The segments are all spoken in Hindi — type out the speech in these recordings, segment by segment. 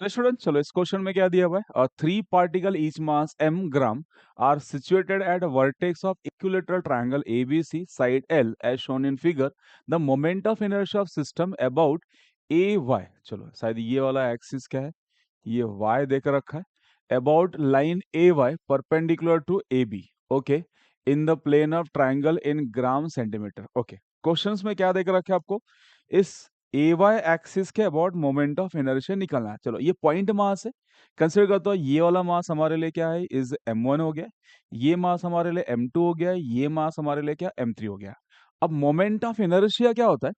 स्टूडेंट चलो इस क्वेश्चन में क्या दिया हुआ है, three particle each mass m gram are situated at vertex of equilateral triangle ABC side L as shown in figure. The moment of inertia of system about A Y. चलो शायद ये वाला एक्सिस क्या है, ये y देकर रखा है। About line A Y perpendicular to A B, okay, in the plane of triangle in gram centimetre. Okay, questions में क्या देकर रखा है आपको, इस ए वाई एक्सिस के अबाउट मोमेंट ऑफ इनर्शिया निकलना है। चलो ये पॉइंट मास है, कंसिडर करता हूँ ये वाला मास हमारे लिए क्या है, इज m1 हो गया, ये मास हमारे लिए m2 हो गया, ये मास हमारे लिए क्या m3 हो गया। अब मोमेंट ऑफ इनर्शिया क्या होता है,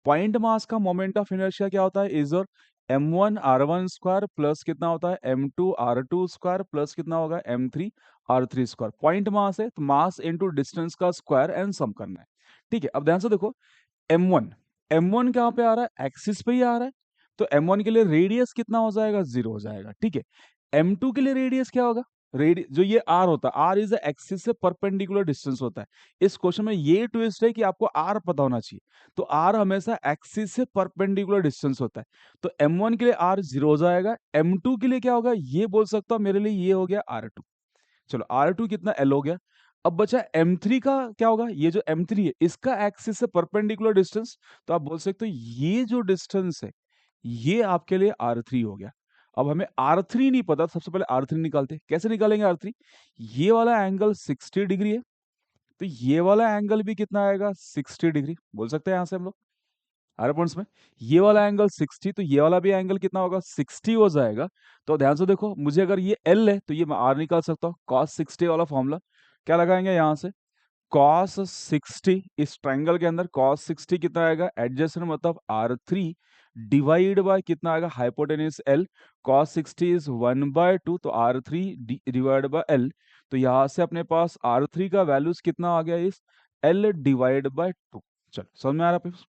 पॉइंट मास का मोमेंट ऑफ इनर्शिया क्या होता है, इज और m1 r1 स्क्वायर प्लस कितना होता है m2 r2 स्क्वायर प्लस कितना होगा m3 r3 square. Point mass है तो मास इनटू डिस्टेंस का स्क्वायर एंड सम करना है। ठीक है, अब ध्यान से देखो, m1 m1 कहाँ पे आ रहा है, एक्सिस पे ही आ रहा है, तो m1 के लिए रेडियस कितना हो जाएगा, 0 हो जाएगा। ठीक है, m2 के लिए रेडियस क्या होगा, रेडियस जो ये r होता है, r इज एक्सिस से परपेंडिकुलर डिस्टेंस होता है। इस क्वेश्चन में ये ट्विस्ट है कि आपको r पता होना चाहिए, तो r हमेशा एक्सिस से परपेंडिकुलर डिस्टेंस होता है। तो m1 के लिए r 0 हो जाएगा, m2 के लिए क्या होगा, ये बोल सकता हूं मेरे लिए ये हो गया r2। चलो R2 कितना L हो गया। अब बचा M3 का क्या होगा, ये जो M3 है इसका एक्सिस से परपेंडिकुलर डिस्टेंस, तो आप बोल सकते हो ये जो डिस्टेंस है ये आपके लिए R3 हो गया। अब हमें R3 नहीं पता, सबसे पहले R3 निकालते हैं। कैसे निकालेंगे R3, ये वाला एंगल 60 डिग्री है, तो ये वाला एंगल भी कितना आएगा, 60 डिग्री बोल सकते हैं यहां से हम लोग आर पॉइंट्स में। ये वाला एंगल 60, तो ये वाला भी एंगल कितना होगा, 60 हो जाएगा। तो ध्यान से देखो, मुझे अगर ये L है तो ये मैं R निकाल सकता हूँ, cos 60 वाला फॉर्मूला क्या लगाएंगे यहाँ से, cos 60 इस ट्रायंगल के अंदर cos 60 कितना आएगा, एडजेसेंट मतलब R3 डिवाइड बाय कितना आएगा, हाइपोटेन्यूस L। cos 60 इज 1/2, तो R3 डिवाइड बाय L। तो यहाँ से अपने पास R3 का वैल्यूज कितना आ गया, इस L डिवाइड बाय 2। चलो समझ में आ रहा है।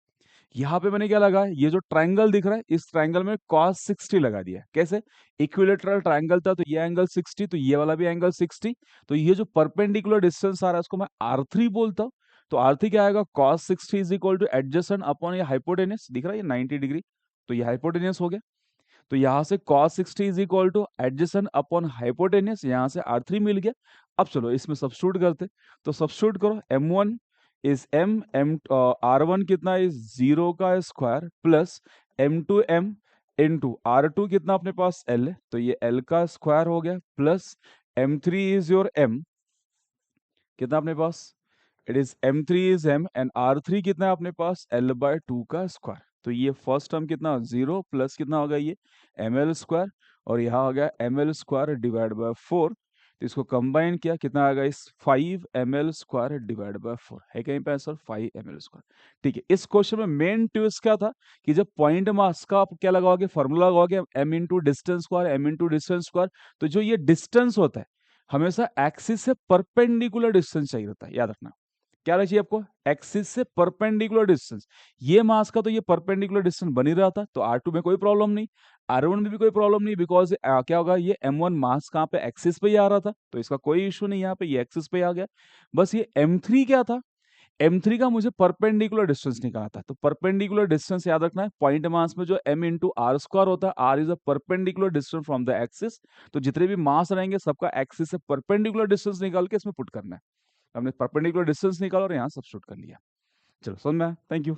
यहाँ पे मैंने क्या लगा है, ये जो ट्रायंगल दिख रहा है इस ट्रायंगल में cos 60 लगा दिया है। कैसे, इक्विलेटरल ट्रायंगल था तो ये एंगल 60, तो ये वाला भी एंगल 60, तो ये जो परपेंडिकुलर डिस्टेंस आ रहा है उसको मैं R3 बोलता हूँ। तो R3 क्या आएगा, cos 60 is equal two adjacent upon ये हाइपोटेनस दिख रहा है ये 90 डिग्री, तो ये हाइपोटेनस हो गया। तो यहाँ से cos 60 is equal two adjacent upon hypotenuse, यहाँ से R3 मिल गया। अब चलो इसमें सब्स्टिट्यूट करते, तो सब्स्टिट्यूट करो, m1 इज m r1 कितना इज 0 का square plus m2 m into r2 कितना अपने पास l है, तो ये l का स्क्वायर हो गया plus m3 is your m कितना अपने पास, it is m3 is m and r3 कितना है अपने पास l/2 का स्क्वायर। तो ये फर्स्ट टर्म कितना 0 प्लस कितना होगा ये ml स्क्वायर, और यहाँ हो गया ml स्क्वायर डिवाइड बाय 4। तो इसको कंबाइन किया कितना आएगा, इस 5 ml स्क्वायर डिवाइड बाय 4 है कहीं पे आंसर 5 ml स्क्वायर। ठीक है, इस क्वेश्चन में मेन ट्विस्ट क्या था कि जब पॉइंट मास का आप क्या लगाओगे, फॉर्मूला लगाओगे m into distance square, m into distance square. तो जो ये डिस्टेंस होता है हमेशा एक्सिस से परपेंडिकुलर डिस्टेंस चाहिए होता है, याद रखना क्या रहना चाहिए आपको, एक्सिस से परपेंडिकुलर डिस्टेंस। ये मास का तो ये परपेंडिकुलर डिस्टेंस बन ही रहा था, तो R2 में कोई प्रॉब्लम नहीं, R1 में भी कोई प्रॉब्लम नहीं, बिकॉज क्या होगा, ये M1 मास कहाँ पे एक्सिस पे ही आ रहा था, तो इसका कोई इशू नहीं, यहाँ पे ये एक्सिस पे ही आ गया। बस ये M3 क्या था, M3 का मुझे परपेंडिकुलर डिस्टेंस निकालना था, तो परपेंडिकुलर डिस्टेंस याद रखना है, पॉइंट मास में जो m इंटू आर स्क्वायर होता है, r is a perpendicular distance from the axis. तो जितने भी मास रहेंगे सबका एक्सिस से परपेंडिकुलर डिस्टेंस निकाल के इसमें पुट करना है। हमने परपेंडिकुलर डिस्टेंस निकाला और यहाँ सब्स्टिट्यूट कर लिया। चलो समझ में आया, थैंक यू।